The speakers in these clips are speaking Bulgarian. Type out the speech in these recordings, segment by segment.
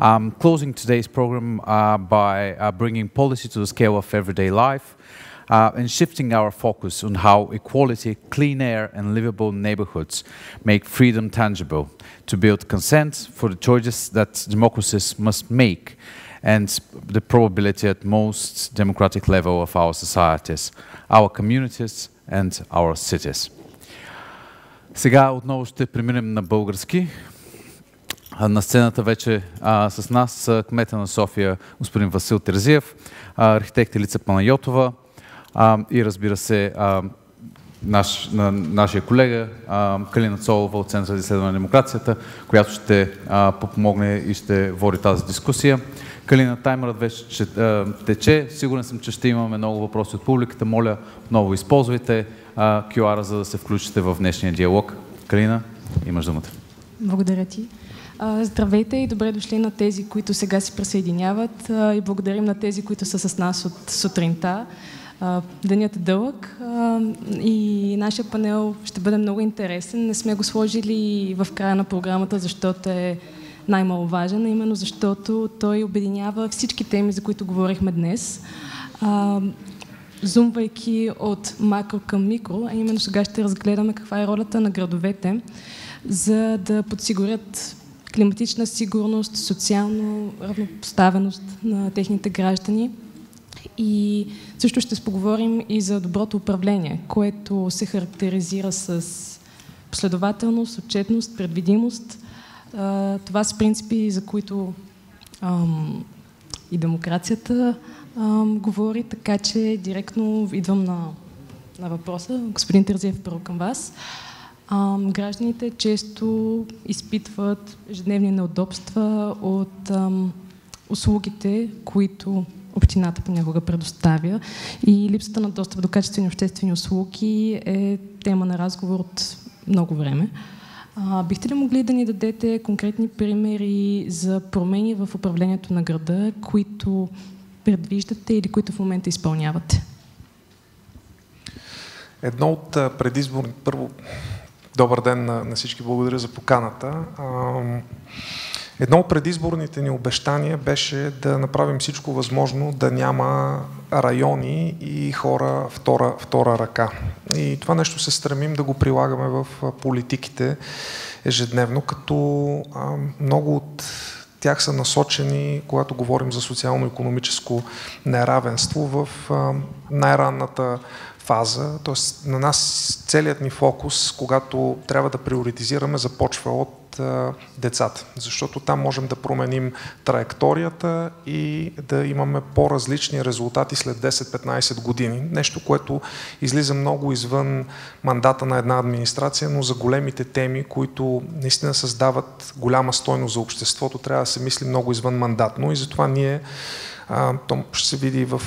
Closing today's program by bringing policy to the scale of everyday life and shifting our focus on how equality, clean air, and livable neighborhoods make freedom tangible to build consent for the choices that democracies must make and the probability at most democratic level of our societies, our communities and our cities. Сега отново ще преминем на български. На сцената вече с нас са кмета на София господин Васил Терзиев, архитект Елица Панайотова и разбира се нашия колега Калина Цолова от Центъра за изследване на демокрацията, която ще помогне и ще води тази дискусия. Калина, таймерът вече тече. Сигурен съм, че ще имаме много въпроси от публиката. Моля, отново използвайте QR-а, за да се включите в днешния диалог. Калина, имаш думата. Благодаря ти. Здравейте и добре дошли на тези, които сега се присъединяват и благодарим на тези, които са с нас от сутринта. Денят е дълъг и нашия панел ще бъде много интересен. Не сме го сложили в края на програмата, защото е най-маловажен, именно защото той обединява всички теми, за които говорихме днес. Зумвайки от макро към микро, а именно сега ще разгледаме каква е ролята на градовете, за да подсигурят климатична сигурност, социална равнопоставеност на техните граждани. И също ще споговорим и за доброто управление, което се характеризира с последователност, отчетност, предвидимост. Това са принципи, за които и демокрацията говори, така че директно идвам на въпроса. Господин Терзиев, първо към вас. Гражданите често изпитват ежедневни неудобства от услугите, които общината понякога предоставя, и липсата на достъп до качествени обществени услуги е тема на разговор от много време. Бихте ли могли да ни дадете конкретни примери за промени в управлението на града, които предвиждате или които в момента изпълнявате? Едно от предизборни... Първо, добър ден на всички, благодаря за поканата. Едно от предизборните ни обещания беше да направим всичко възможно да няма райони и хора втора ръка. И това нещо се стремим да го прилагаме в политиките ежедневно, като много от тях са насочени, когато говорим за социално-икономическо неравенство, в най-ранната фаза. Т.е. на нас целият ни фокус, когато трябва да приоритизираме, започва от децата, защото там можем да променим траекторията и да имаме по-различни резултати след 10-15 години. Нещо, което излиза много извън мандата на една администрация, но за големите теми, които наистина създават голяма стойност за обществото, трябва да се мисли много извън мандатно и затова ние, то ще се види в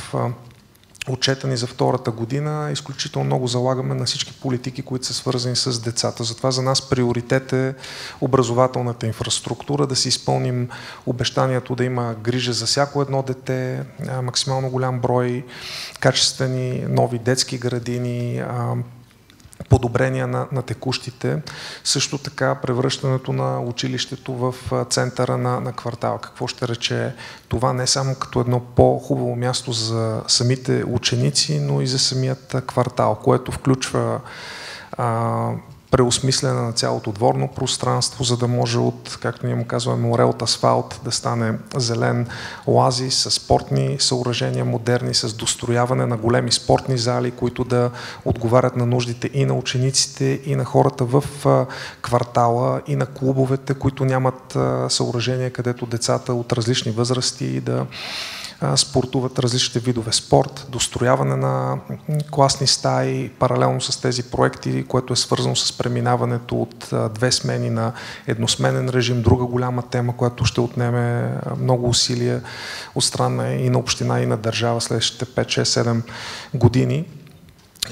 отчета ни за втората година, изключително много залагаме на всички политики, които са свързани с децата. Затова за нас приоритет е образователната инфраструктура, да си изпълним обещанието да има грижа за всяко едно дете, максимално голям брой качествени нови детски градини, подобрения на текущите, също така превръщането на училището в центъра на квартала. Какво ще рече това не само като едно по-хубаво място за самите ученици, но и за самият квартал, което включва преосмислене на цялото дворно пространство, за да може от, както ние му казваме, море от асфалт да стане зелен оазис с спортни съоръжения модерни, с дострояване на големи спортни зали, които да отговарят на нуждите и на учениците, и на хората в квартала, и на клубовете, които нямат съоръжения, където децата от различни възрасти да спортуват различните видове спорт, дострояване на класни стаи, паралелно с тези проекти, което е свързано с преминаването от две смени на едносменен режим. Друга голяма тема, която ще отнеме много усилия от страна и на община, и на държава следващите 5-6-7 години.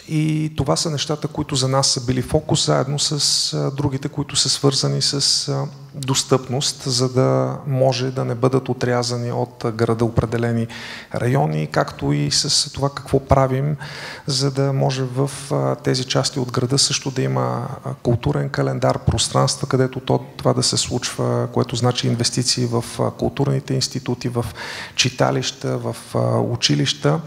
И това са нещата, които за нас са били фокус, заедно с другите, които са свързани с достъпност, за да може да не бъдат отрязани от града определени райони, както и с това какво правим, за да може в тези части от града също да има културен календар, пространства, където това да се случва, което значи инвестиции в културните институти, в читалища, в училища.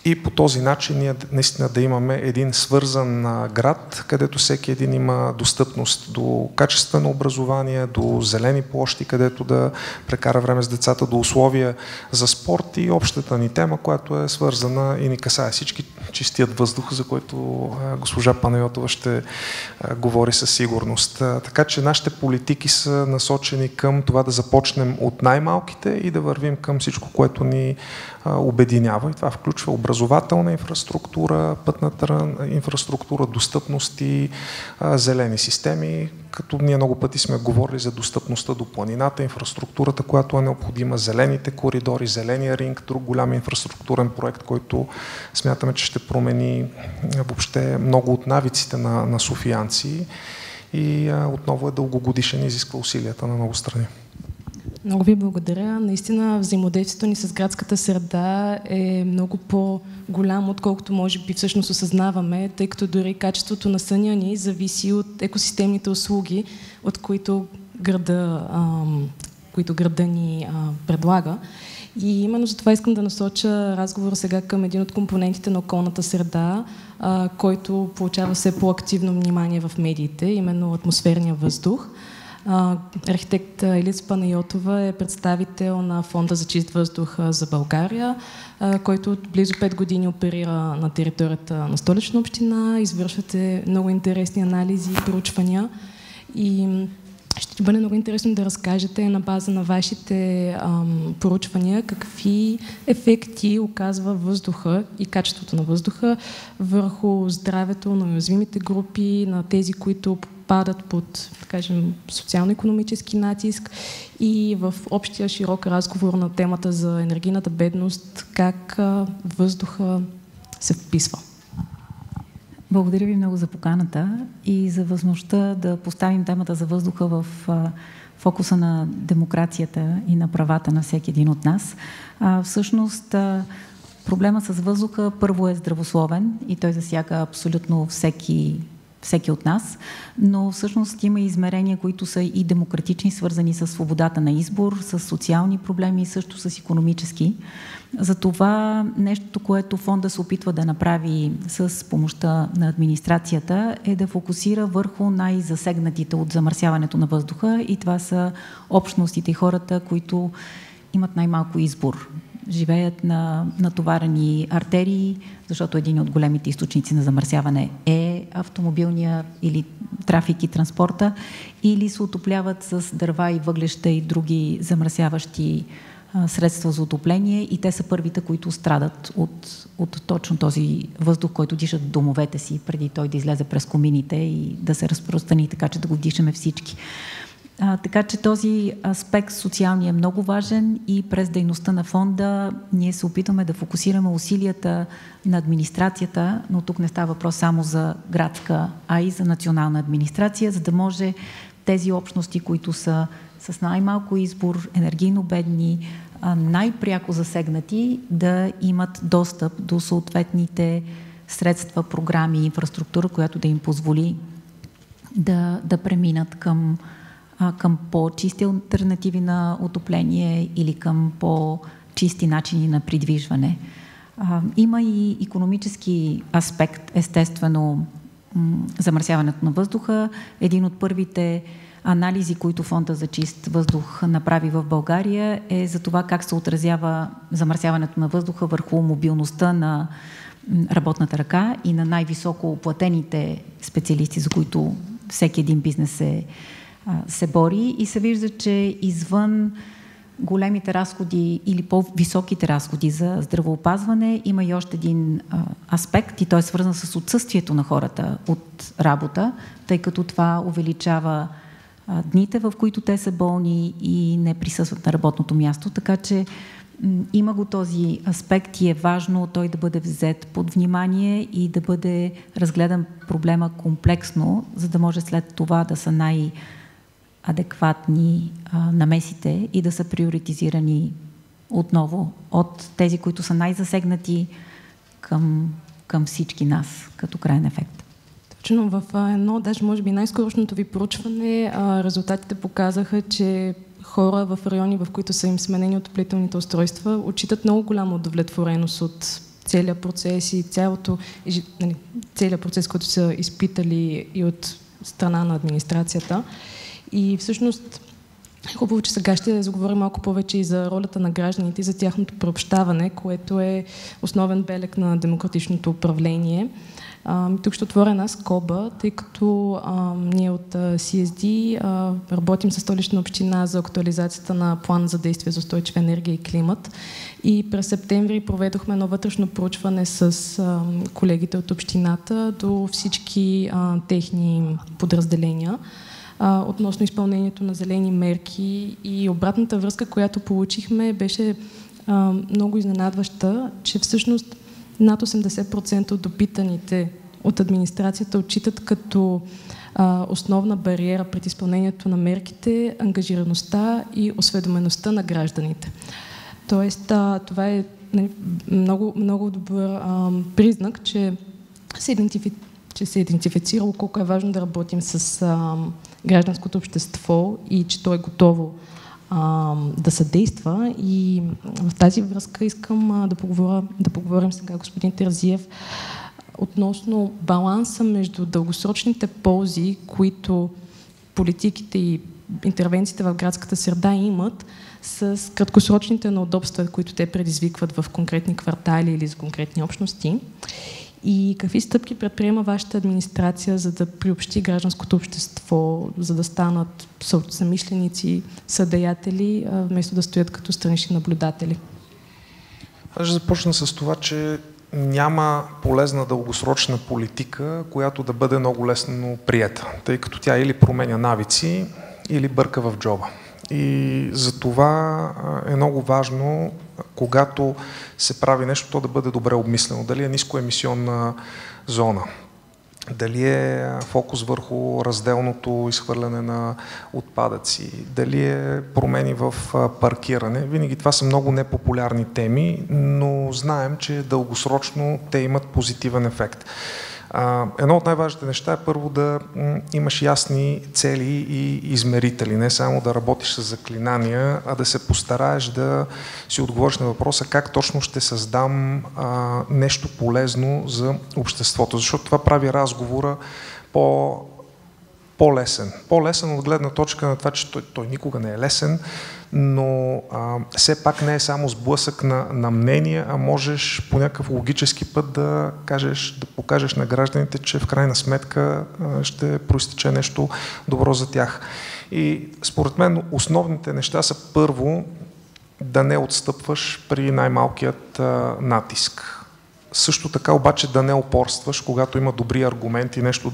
И по този начин ние наистина да имаме един свързан град, където всеки един има достъпност до качествено образование, до зелени площи, където да прекара време с децата, до условия за спорт и общата ни тема, която е свързана и ни касае всички, чистият въздух, за който госпожа Панайотова ще говори със сигурност. Така че нашите политики са насочени към това да започнем от най-малките и да вървим към всичко, което ни обединява. И това включва образователна инфраструктура, пътната инфраструктура, достъпност и зелени системи, като ние много пъти сме говорили за достъпността до планината, инфраструктурата, която е необходима, зелените коридори, зеления ринг, друг голям инфраструктурен проект, който смятаме, че ще промени въобще много от навиците на софиянци и отново е дългогодишен и изисква усилията на много страни. Много ви благодаря. Наистина взаимодействието ни с градската среда е много по-голямо, отколкото може би всъщност осъзнаваме, тъй като дори качеството на съня ни зависи от екосистемните услуги, от които града ни предлага. И именно за това искам да насоча разговора сега към един от компонентите на околната среда, който получава все по-активно внимание в медиите, именно атмосферния въздух. Архитект Елица Панайотова е представител на Фонда за чист въздух за България, който от близо 5 години оперира на територията на Столична община. Извършвате много интересни анализи и проучвания и ще ти бъде много интересно да разкажете на база на вашите проучвания какви ефекти оказва въздуха и качеството на въздуха върху здравето на уязвимите групи, на тези, които падат под, да кажем, социално-икономически натиск и в общия широк разговор на темата за енергийната бедност, как въздуха се вписва. Благодаря ви много за поканата и за възможността да поставим темата за въздуха в фокуса на демокрацията и на правата на всеки един от нас. Всъщност, проблема с въздуха първо е здравословен и той засяга абсолютно всеки от нас, но всъщност има измерения, които са и демократични, свързани с свободата на избор, с социални проблеми и също с икономически. Затова нещото, което фонда се опитва да направи с помощта на администрацията, е да фокусира върху най-засегнатите от замърсяването на въздуха и това са общностите и хората, които имат най-малко избор. Живеят на натоварени артерии, защото един от големите източници на замърсяване е автомобилния или трафик и транспорта, или се отопляват с дърва и въглеща и други замърсяващи средства за отопление и те са първите, които страдат от точно този въздух, който дишат в домовете си, преди той да излезе през комините и да се разпространи, така че да го дишаме всички. Така че този аспект социалния е много важен и през дейността на фонда ние се опитваме да фокусираме усилията на администрацията, но тук не става въпрос само за градска, а и за национална администрация, за да може тези общности, които са с най-малко избор, енергийно бедни, най-пряко засегнати, да имат достъп до съответните средства, програми, инфраструктура, която да им позволи да преминат към по-чисти алтернативи на отопление или към по-чисти начини на придвижване. Има и икономически аспект, естествено, замърсяването на въздуха. Един от първите анализи, които Фонда за чист въздух направи в България, е за това как се отразява замърсяването на въздуха върху мобилността на работната ръка и на най-високо платените специалисти, за които всеки един бизнес се бори и се вижда, че извън големите разходи или по-високите разходи за здравеопазване има и още един аспект и той е свързан с отсъствието на хората от работа, тъй като това увеличава дните, в които те са болни и не присъстват на работното място. Така че има го този аспект и е важно той да бъде взет под внимание и да бъде разгледан проблема комплексно, за да може след това да са най-адекватни намесите и да са приоритизирани отново от тези, които са най-засегнати към всички нас като крайен ефект. Точно в едно, даже може би най-скорошното ви проучване, резултатите показаха, че хора в райони, в които са им сменени отоплителните устройства, отчитат много голяма удовлетвореност от целият процес и целият процес, който са изпитали и от страна на администрацията. И всъщност хубаво, че сега ще заговорим малко повече и за ролята на гражданите и за тяхното приобщаване, което е основен белег на демократичното управление. Тук ще отворя една скоба, тъй като ние от CSD работим с Столична община за актуализацията на план за действие за устойчива енергия и климат. И през септември проведохме едно вътрешно проучване с колегите от общината до всички техни подразделения относно изпълнението на зелени мерки, и обратната връзка, която получихме, беше много изненадваща, че всъщност над 80% от допитаните от администрацията отчитат като основна бариера пред изпълнението на мерките ангажираността и осведомеността на гражданите. Тоест, това е много, много добър признак, че се е идентифицирало колко е важно да работим с гражданското общество и че то е готово да съдейства. И в тази връзка искам да поговорим сега, господин Терзиев, относно баланса между дългосрочните ползи, които политиките и интервенциите в градската среда имат, с краткосрочните неудобства, които те предизвикват в конкретни квартали или за конкретни общности. И какви стъпки предприема вашата администрация, за да приобщи гражданското общество, за да станат съмишленици, съдеятели, вместо да стоят като странични наблюдатели? Аз ще започна с това, че няма полезна дългосрочна политика, която да бъде много лесно приета, тъй като тя или променя навици, или бърка в джоба. И за това е много важно, когато се прави нещо, то да бъде добре обмислено. Дали е нискоемисионна зона, дали е фокус върху разделното изхвърляне на отпадъци, дали е промени в паркиране. Винаги това са много непопулярни теми, но знаем, че дългосрочно те имат позитивен ефект. Едно от най-важните неща е първо да имаш ясни цели и измерители, не само да работиш с заклинания, а да се постараеш да си отговориш на въпроса как точно ще създам нещо полезно за обществото, защото това прави разговора по-лесен. По-лесен от гледна точка на това, че той никога не е лесен, но все пак не е само сблъсък на мнения, а можеш по някакъв логически път да покажеш на гражданите, че в крайна сметка ще проистече нещо добро за тях. И според мен основните неща са първо да не отстъпваш при най-малкият натиск. Също така обаче да не упорстваш, когато има добри аргументи нещо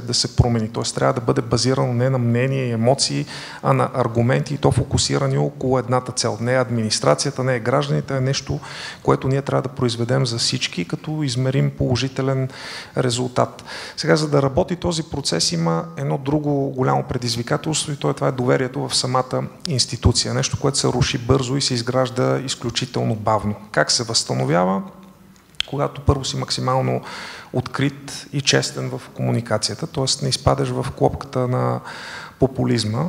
да се промени. Тоест трябва да бъде базирано не на мнения и емоции, а на аргументи и то фокусирани около едната цел. Не е администрацията, не е гражданите, е нещо, което ние трябва да произведем за всички, като измерим положителен резултат. Сега, за да работи този процес, има едно друго голямо предизвикателство и това е доверието в самата институция. Нещо, което се руши бързо и се изгражда изключително бавно. Как се възстановява? Когато първо си максимално открит и честен в комуникацията, т.е. не изпадаш в клопката на популизма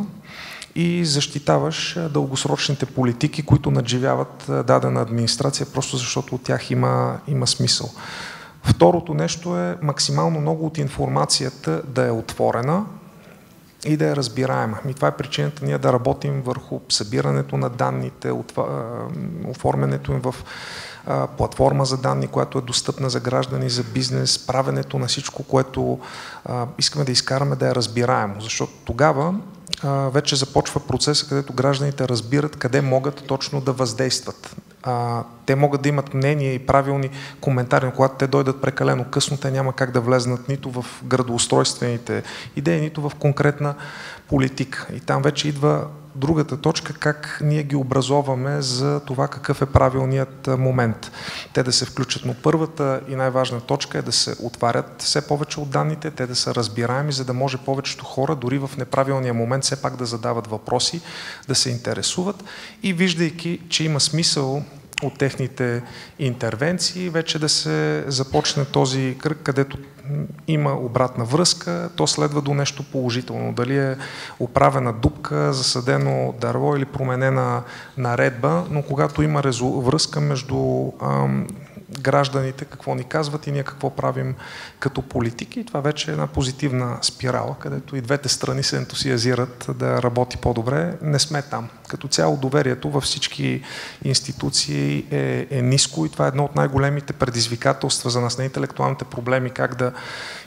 и защитаваш дългосрочните политики, които надживяват дадена администрация, просто защото от тях има смисъл. Второто нещо е максимално много от информацията да е отворена и да е разбираема. И това е причината ние да работим върху събирането на данните, оформянето им в платформа за данни, която е достъпна за граждани, за бизнес, правенето на всичко, което искаме да изкараме да е разбираемо. Защото тогава вече започва процеса, където гражданите разбират къде могат точно да въздействат. Те могат да имат мнение и правилни коментари, но когато те дойдат прекалено късно, те няма как да влезнат нито в градоустройствените идеи, нито в конкретна политика. И там вече идва другата точка, как ние ги образоваме за това какъв е правилният момент те да се включат. Но първата и най-важна точка е да се отварят все повече от данните, те да са разбираеми, за да може повечето хора дори в неправилния момент все пак да задават въпроси, да се интересуват и виждайки, че има смисъл от техните интервенции, вече да се започне този кръг, където има обратна връзка, то следва до нещо положително. Дали е оправена дупка, засадено дърво или променена наредба, но когато има връзка между гражданите, какво ни казват и ние какво правим като политики. И това вече е една позитивна спирала, където и двете страни се ентусиазират да работи по-добре. Не сме там. Като цяло доверието във всички институции е ниско и това е едно от най-големите предизвикателства за нас. Не интелектуалните проблеми, как да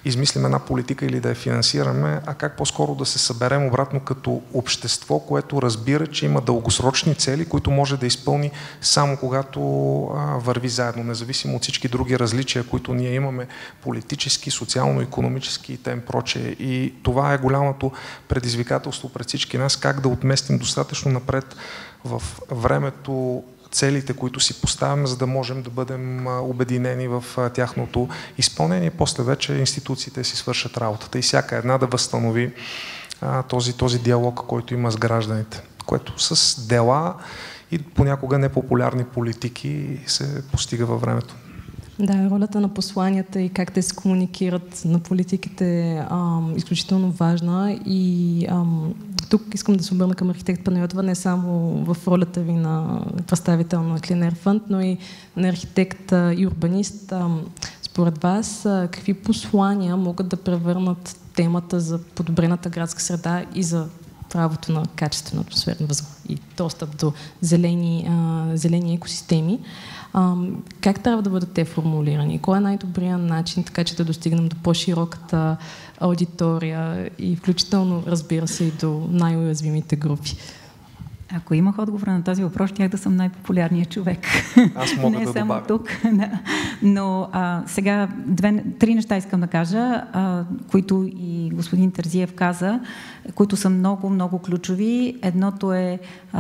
измислим една политика или да я финансираме, а как по-скоро да се съберем обратно като общество, което разбира, че има дългосрочни цели, които може да изпълни само когато върви заедно, независимо от всички други различия, които ние имаме, политически, социално-икономически и т.п. И това е голямото предизвикателство пред всички нас, как да отместим достатъчно напред в времето целите, които си поставяме, за да можем да бъдем обединени в тяхното изпълнение. После вече институциите си свършат работата и всяка една да възстанови този диалог, който има с гражданите, което с дела и понякога непопулярни политики се постига във времето. Да, ролята на посланията и как те се комуникират на политиките е изключително важна и тук искам да се обърна към архитект Панайотова не само в ролята ви на представител на Clean Air Fund, но и на архитект и урбанист. Според вас, какви послания могат да превърнат темата за подобрената градска среда и за правото на качествена атмосферна въздух и достъп до зелени екосистеми? Как трябва да бъдат те формулирани? Кой е най-добрият начин, така че да достигнем до по-широката аудитория и включително, разбира се, и до най-уязвимите групи? Ако имах отговор на този въпрос, щях да съм най-популярният човек. Аз мога не да само добавя. тук. Но сега три неща искам да кажа, които и господин Терзиев каза, които са много, много ключови. Едното е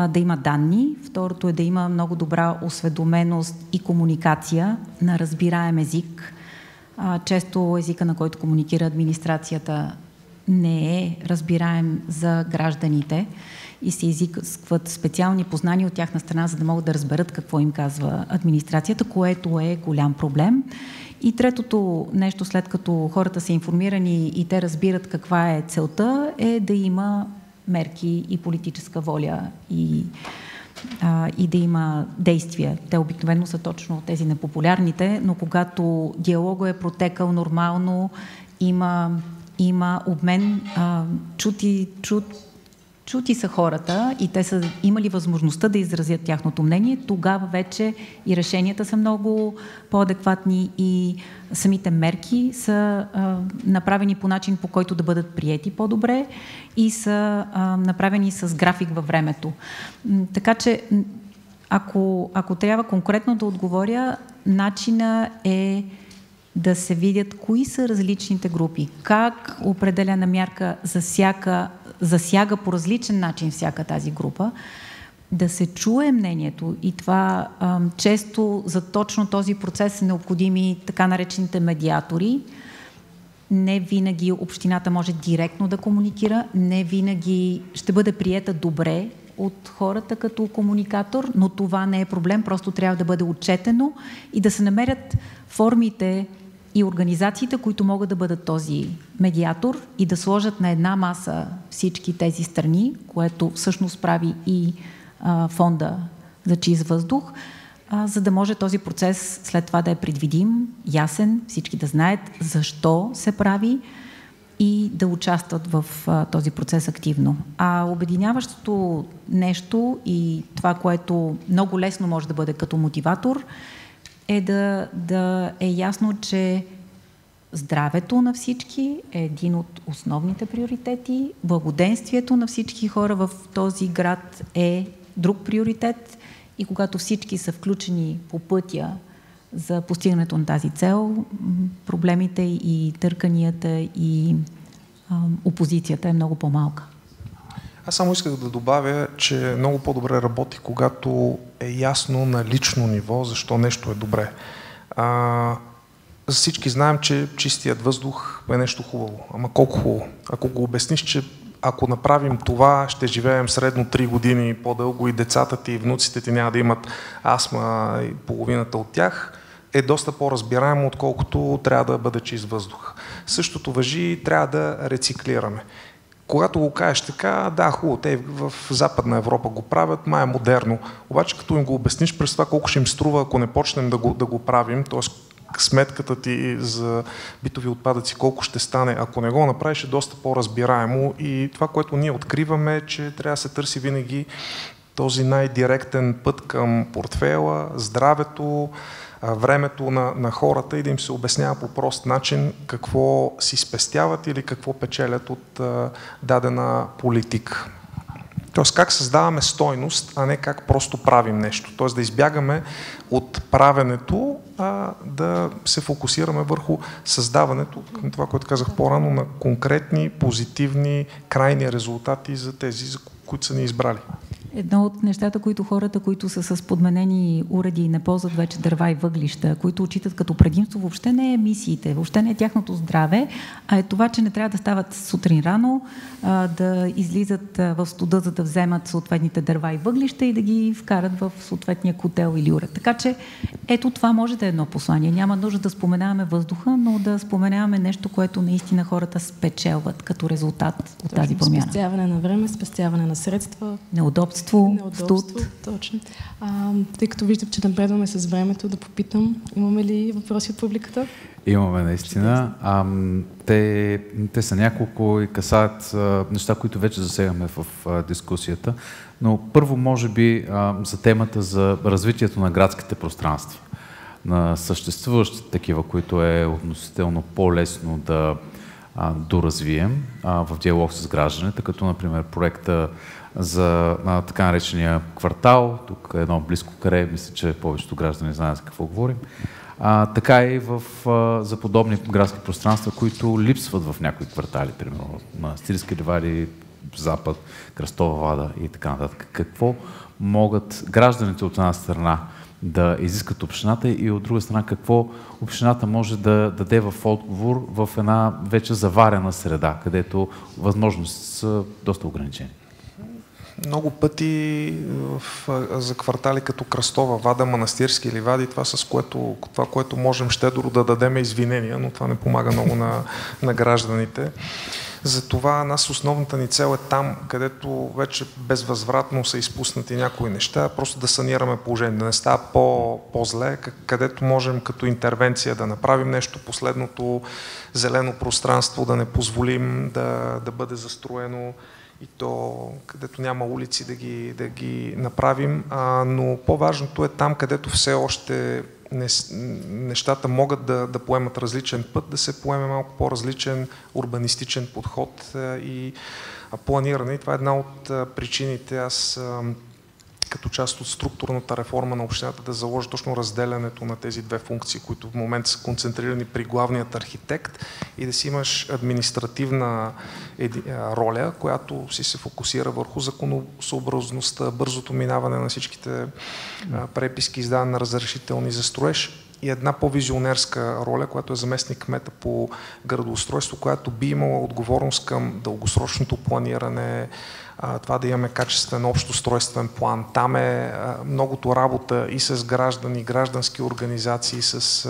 да има данни, второто е да има много добра осведоменост и комуникация на разбираем език. Често езика, на който комуникира администрацията, не е разбираем за гражданите и се изискват специални познания от тяхна страна, за да могат да разберат какво им казва администрацията, което е голям проблем. И третото нещо, след като хората са информирани и те разбират каква е целта, е да има мерки и политическа воля и да има действия. Те обикновено са точно тези непопулярните, но когато диалогът е протекал нормално, има обмен, чути са хората и те са имали възможността да изразят тяхното мнение, тогава вече и решенията са много по-адекватни и самите мерки са направени по начин, по който да бъдат приети по-добре и са направени с график във времето. Така че, ако трябва конкретно да отговоря, начина е да се видят кои са различните групи, как определена мярка засяга по различен начин всяка тази група, да се чуе мнението и това често за точно този процес са необходими така наречените медиатори. Не винаги общината може директно да комуникира, не винаги ще бъде приета добре от хората като комуникатор, но това не е проблем, просто трябва да бъде отчетено и да се намерят формите и организациите, които могат да бъдат този медиатор и да сложат на една маса всички тези страни, което всъщност прави и фонда за чист въздух, за да може този процес след това да е предвидим, ясен, всички да знаят защо се прави и да участват в този процес активно. А обединяващото нещо и това, което много лесно може да бъде като мотиватор, е да е ясно, че здравето на всички е един от основните приоритети, благоденствието на всички хора в този град е друг приоритет и когато всички са включени по пътя за постигането на тази цел, проблемите и търканията и опозицията е много по-малка. Аз само исках да добавя, че много по-добре работи, когато е ясно на лично ниво защо нещо е добре. Всички знаем, че чистият въздух е нещо хубаво. Ама колко хубаво? Ако го обясниш, че ако направим това, ще живеем средно 3 години по-дълго и децата ти и внуците ти няма да имат астма и половината от тях, е доста по-разбираемо, отколкото трябва да бъде чист въздух. Същото важи, трябва да рециклираме. Когато го кажеш така, да, хубаво, те в Западна Европа го правят, май е модерно. Обаче като им го обясниш през това колко ще им струва, ако не почнем да го правим, т.е. сметката ти за битови отпадъци, колко ще стане, ако не го направиш, е доста по-разбираемо. И това, което ние откриваме, е, че трябва да се търси винаги този най-директен път към портфейла, здравето, времето на хората и да им се обяснява по прост начин какво си спестяват или какво печелят от дадена политика. Тоест как създаваме стойност, а не как просто правим нещо. Тоест да избягаме от правенето, а да се фокусираме върху създаването, към това, което казах по-рано, на конкретни, позитивни, крайни резултати за тези, за които са ни избрали. Едно от нещата, които хората, които са с подменени уреди и не ползват вече дърва и въглища, които отчитат като предимство, въобще не е емисиите, въобще не е тяхното здраве, а е това, че не трябва да стават сутрин рано, да излизат в студа, за да вземат съответните дърва и въглища и да ги вкарат в съответния котел или уред. Така че ето това може да е едно послание. Няма нужда да споменаваме въздуха, но да споменаваме нещо, което наистина хората спечелват като резултат от тази промяна. Спестяване на време, спестяване на средства. Неудобство, студ. Точно. Тъй като виждам, че напредваме с времето, да попитам, имаме ли въпроси от публиката? Имаме наистина. Те са няколко и касаят неща, които вече засегаме в дискусията. Но първо, може би, за темата за развитието на градските пространства. На съществуващите такива, които е относително по-лесно да доразвием в диалог с гражданите, като например проекта за така наречения квартал, тук е едно близко каре, мисля, че повечето граждани знаят за какво говорим, така и за подобни градски пространства, които липсват в някои квартали, примерно на Стирски ливади, Запад, Кръстова вада и така нататък. Какво могат гражданите от една страна да изискат общината и от друга страна какво общината може да даде в отговор в една вече заварена среда, където възможности са доста ограничени. Много пъти за квартали като Кръстова вада, Манастирски ливади, това, което можем щедро да дадем извинения, но това не помага много на гражданите. Затова нас основната ни цел е там, където вече безвъзвратно са изпуснати някои неща, просто да санираме положение, да не става по-зле, където можем като интервенция да направим нещо, последното зелено пространство да не позволим да бъде застроено и то където няма улици да ги направим, но по-важното е там, където все още нещата могат да поемат различен път, да се поеме малко по-различен урбанистичен подход и планиране. И това е една от причините аз като част от структурната реформа на общината да заложи точно разделянето на тези две функции, които в момента са концентрирани при главният архитект и да си имаш административна роля, която си се фокусира върху законосъобразността, бързото минаване на всичките преписки, издаване на разрешителни за строеж и една по-визионерска роля, която е заместник кмета по градоустройство, която би имала отговорност към дългосрочното планиране, това да имаме качествен общоустройствен план. Там е многото работа и с граждани, граждански организации, с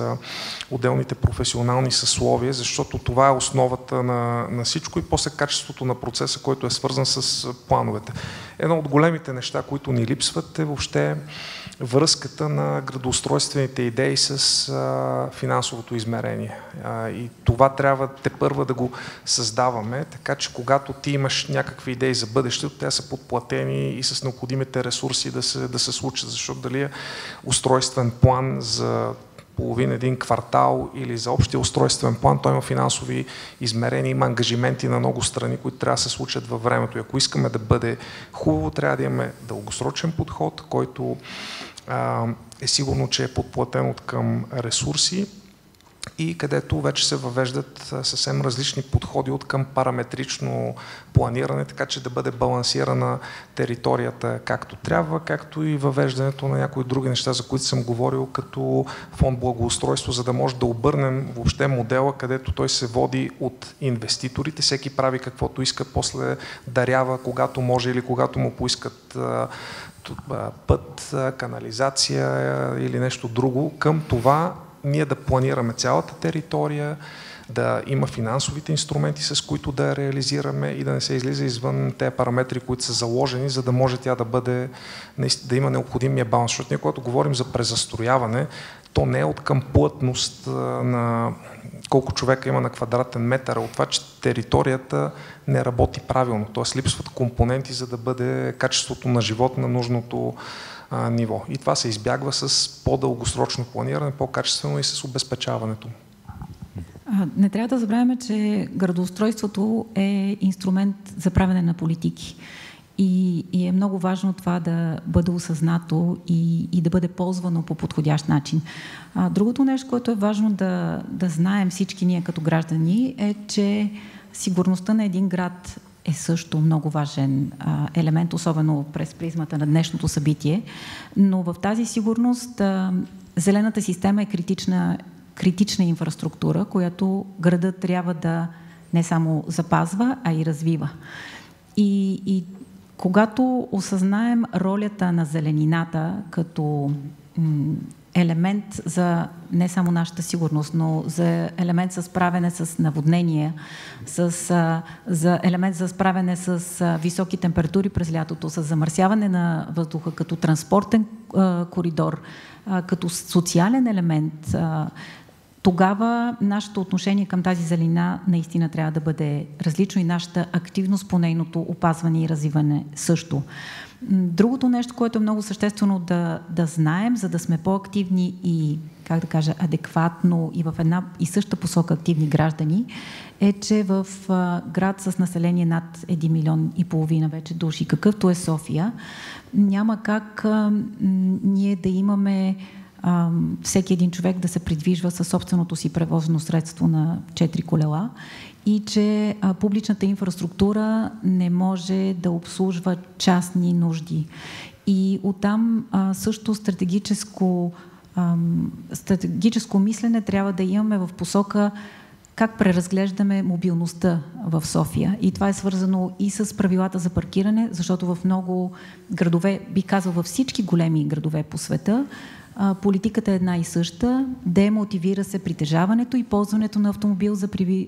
отделните професионални съсловия, защото това е основата на всичко и после качеството на процеса, който е свързан с плановете. Едно от големите неща, които ни липсват е въобще връзката на градоустройствените идеи с финансовото измерение. И това трябва тепърва да го създаваме, така че когато ти имаш някакви идеи за бъдещето, те са подплатени и с необходимите ресурси да се случат, защото дали е устройствен план за един квартал или за общия устройствен план, той има финансови измерения, има ангажименти на много страни, които трябва да се случат във времето. И ако искаме да бъде хубаво, трябва да имаме дългосрочен подход, който е сигурно, че е подплатен от към ресурси и където вече се въвеждат съвсем различни подходи от към параметрично планиране, така че да бъде балансирана територията както трябва, както и въвеждането на някои други неща, за които съм говорил, като фонд благоустройство, за да може да обърнем въобще модела, където той се води от инвеститорите, всеки прави каквото иска, после дарява когато може или когато му поискат път, канализация или нещо друго, към това ние да планираме цялата територия, да има финансовите инструменти, с които да я реализираме и да не се излиза извън тези параметри, които са заложени, за да може тя да бъде, да има необходимия баланс. Защото ние, когато говорим за презастрояване, то не е от към плътност на колко човека има на квадратен метър, от това, че територията не работи правилно. Т.е. липсват компоненти, за да бъде качеството на живот на нужното ниво. И това се избягва с по-дългосрочно планиране, по-качествено и с обезпечаването. Не трябва да забравяме, че градоустройството е инструмент за правене на политики. И е много важно това да бъде осъзнато и да бъде ползвано по подходящ начин. Другото нещо, което е важно да знаем всички ние като граждани, е, че сигурността на един град е също много важен елемент, особено през призмата на днешното събитие. Но в тази сигурност зелената система е критична инфраструктура, която градът трябва да не само запазва, а и развива. И когато осъзнаем ролята на зеленината като елемент за не само нашата сигурност, но за елемент за справяне с наводнения, за елемент за справяне с високи температури през лятото, с замърсяване на въздуха като транспортен коридор, като социален елемент, тогава нашето отношение към тази зелена наистина трябва да бъде различно и нашата активност по нейното опазване и развиване също. Другото нещо, което е много съществено да знаем, за да сме по-активни и, как да кажа, адекватно и в една и съща посока активни граждани, е, че в град с население над 1,5 милиона вече души, какъвто е София, няма как ние да имаме всеки един човек да се придвижва със собственото си превозно средство на 4 колела и че публичната инфраструктура не може да обслужва частни нужди. И оттам също стратегическо мислене трябва да имаме в посока как преразглеждаме мобилността в София. И това е свързано и с правилата за паркиране, защото в много градове, би казал във всички големи градове по света, политиката е една и съща, демотивира се притежаването и ползването на автомобил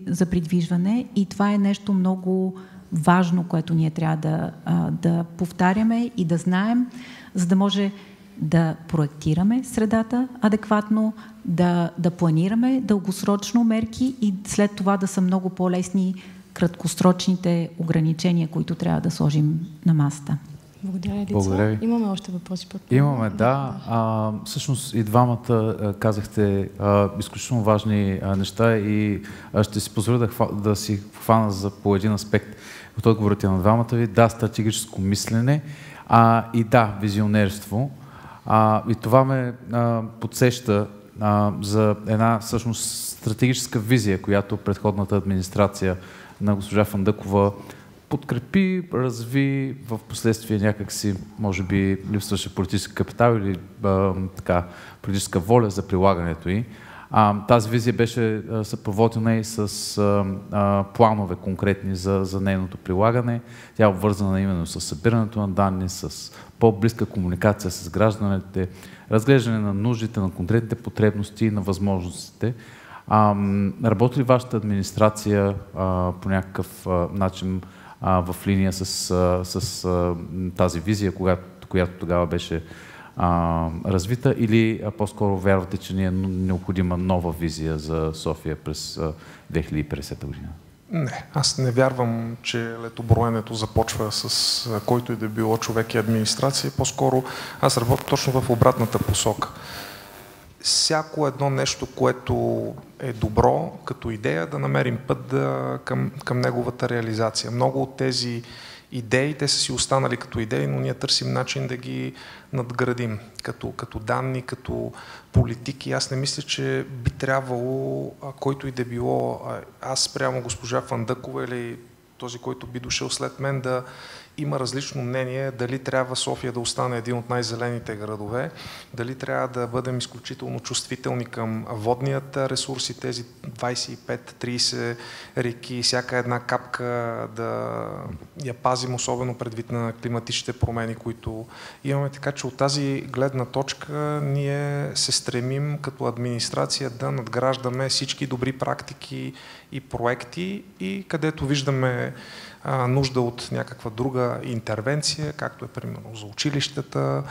за придвижване и това е нещо много важно, което ние трябва да повтаряме и да знаем, за да може да проектираме средата адекватно, да планираме дългосрочно мерки и след това да са много по-лесни краткосрочните ограничения, които трябва да сложим на масата. Благодаря, Елица. Благодаря ви. Имаме още въпроси? Имаме, да. Всъщност и двамата казахте изключително важни неща и ще си позволя да си хвана по един аспект от отговорите на двамата ви. Да, стратегическо мислене и да, визионерство. И това ме подсеща за една всъщност стратегическа визия, която предходната администрация на госпожа Фандъкова подкрепи, разви, в последствие някакси, може би, липсваше политически капитал или политическа воля за прилагането й. Тази визия беше съпроводена и с планове конкретни за нейното прилагане. Тя е обвързана именно с събирането на данни, с по-близка комуникация с гражданите, разглеждане на нуждите, на конкретните потребности и на възможностите. Работи ли вашата администрация по някакъв начин в линия с тази визия, която тогава беше развита, или по-скоро вярвате, че ни е необходима нова визия за София през 2050 година? Не, аз не вярвам, че летоброенето започва с който и да било човек и администрация. По-скоро аз работя точно в обратната посока. Всяко едно нещо, което е добро като идея, да намерим път към неговата реализация. Много от тези идеи, те са си останали като идеи, но ние търсим начин да ги надградим като данни, като политики. Аз не мисля, че би трябвало, който и да било, аз прямо госпожа Фандъкова или този, който би дошъл след мен, да има различно мнение дали трябва София да остане един от най-зелените градове, дали трябва да бъдем изключително чувствителни към водният ресурс и тези 25-30 реки, всяка една капка да я пазим, особено предвид на климатичните промени, които имаме. Така че от тази гледна точка ние се стремим като администрация да надграждаме всички добри практики и проекти и където виждаме нужда от някаква друга интервенция, както е примерно за училищата,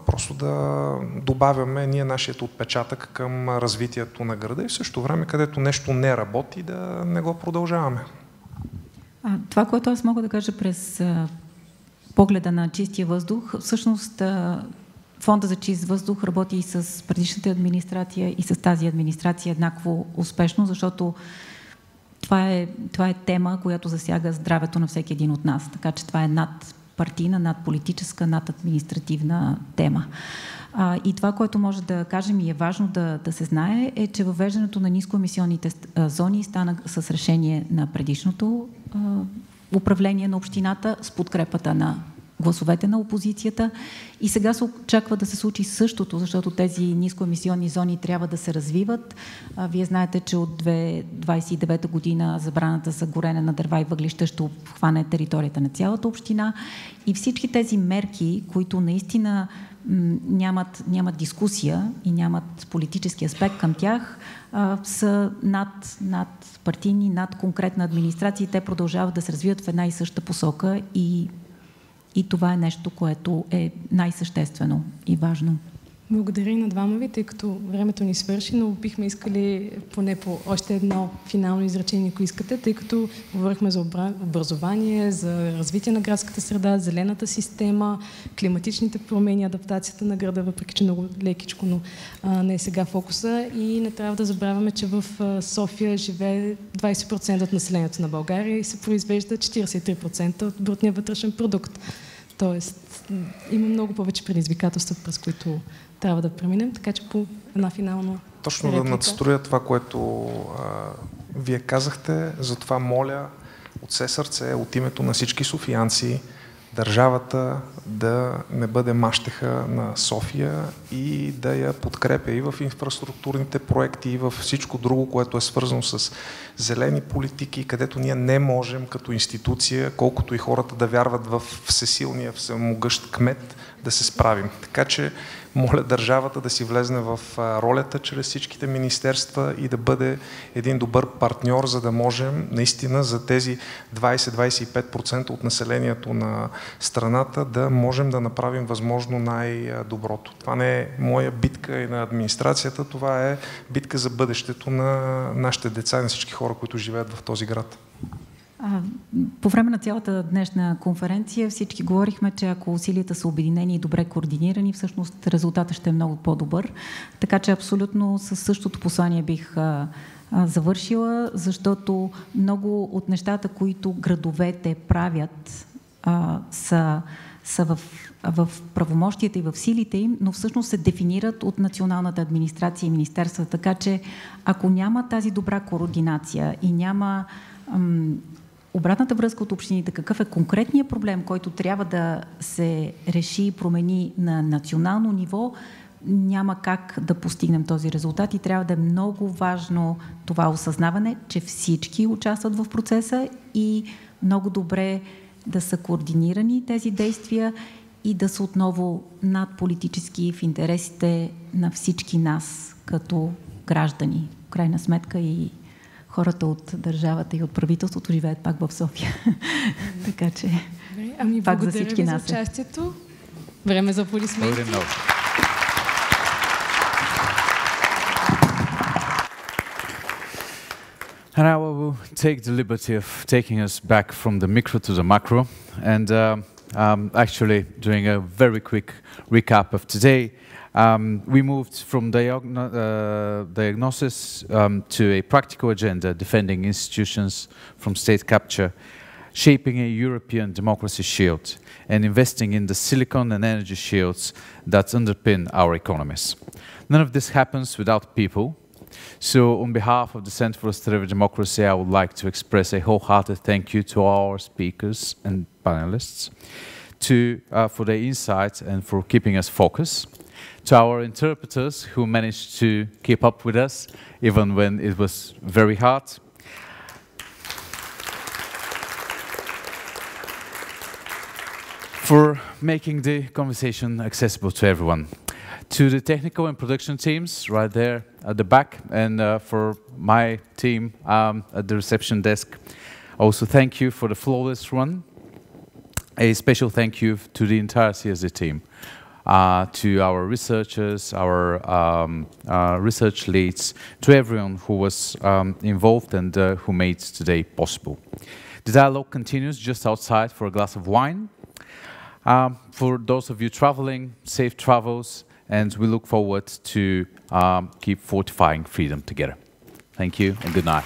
просто да добавяме ние нашият отпечатък към развитието на града и в същото време, където нещо не работи, да не го продължаваме. Това, което аз мога да кажа през погледа на чистия въздух, всъщност Фонда за чист въздух работи и с предишната администрация и с тази администрация еднакво успешно, защото това е тема, която засяга здравето на всеки един от нас. Така че това е надпартийна, надполитическа, нададминистративна тема. И това, което може да кажем и е важно да се знае, е, че въвеждането на нискоемисионните зони стана с решение на предишното управление на общината с подкрепата на гласовете на опозицията и сега се очаква да се случи същото, защото тези нискоемисионни зони трябва да се развиват. Вие знаете, че от 2029 година забраната за горене на дърва и въглища ще обхване територията на цялата община и всички тези мерки, които наистина нямат дискусия и нямат политически аспект към тях, са над партийни, над конкретна администрация и те продължават да се развиват в една и съща посока и това е нещо, което е най-съществено и важно. Благодаря и на двама ви, тъй като времето ни свърши, но бихме искали поне по още едно финално изречение, ако искате, тъй като говорихме за образование, за развитие на градската среда, зелената система, климатичните промени, адаптацията на града, въпреки че много лекичко, но не е сега фокуса. И не трябва да забравяме, че в София живее 20% от населението на България и се произвежда 43% от брутния вътрешен продукт. Тоест, има много повече предизвикателства, през които трябва да преминем, така че по една финална Точно реплика. Да надстроя това, което вие казахте, затова моля от все сърце, от името на всички софиянци, държавата да не бъде мащеха на София и да я подкрепя и в инфраструктурните проекти, и в всичко друго, което е свързано с зелени политики, където ние не можем като институция, колкото и хората да вярват в всесилния, всемогъщ кмет, да се справим. Така че моля държавата да си влезне в ролята чрез всичките министерства и да бъде един добър партньор, за да можем наистина за тези 20-25% от населението на страната да можем да направим възможно най-доброто. Това не е моя битка и на администрацията, това е битка за бъдещето на нашите деца и на всички хора, които живеят в този град. По време на цялата днешна конференция всички говорихме, че ако усилията са обединени и добре координирани, всъщност резултатът ще е много по-добър. Така че абсолютно със същото послание бих завършила, защото много от нещата, които градовете правят, са в правомощията и в силите им, но всъщност се дефинират от националната администрация и министерства. Така че ако няма тази добра координация и няма обратната връзка от общините, какъв е конкретният проблем, който трябва да се реши и промени на национално ниво, няма как да постигнем този резултат и трябва да е много важно това осъзнаване, че всички участват в процеса и много добре да са координирани тези действия и да са отново надполитически в интересите на всички нас като граждани. В крайна сметка и хората от държавата и от правителството живеят пак в София. Така че пак за всички нас. Благодаря ви за участието. Време за аплодисменти. And I will take the liberty of taking us back from the micro to the macro and actually doing a very quick recap of today. We moved from diagnosis to a practical agenda, defending institutions from state capture, shaping a European democracy shield, and investing in the silicon and energy shields that underpin our economies. None of this happens without people. So on behalf of the Center for Strategic Democracy, I would like to express a wholehearted thank you to all our speakers and panelists for their insights and for keeping us focused. To our interpreters who managed to keep up with us, even when it was very hard. For making the conversation accessible to everyone. To the technical and production teams right there at the back, and for my team at the reception desk, also thank you for the flawless run. A special thank you to the entire CSD team, to our researchers, our research leads, to everyone who was involved and who made today possible. The dialogue continues just outside for a glass of wine. For those of you traveling, safe travels, and we look forward to keep fortifying freedom together. Thank you and good night.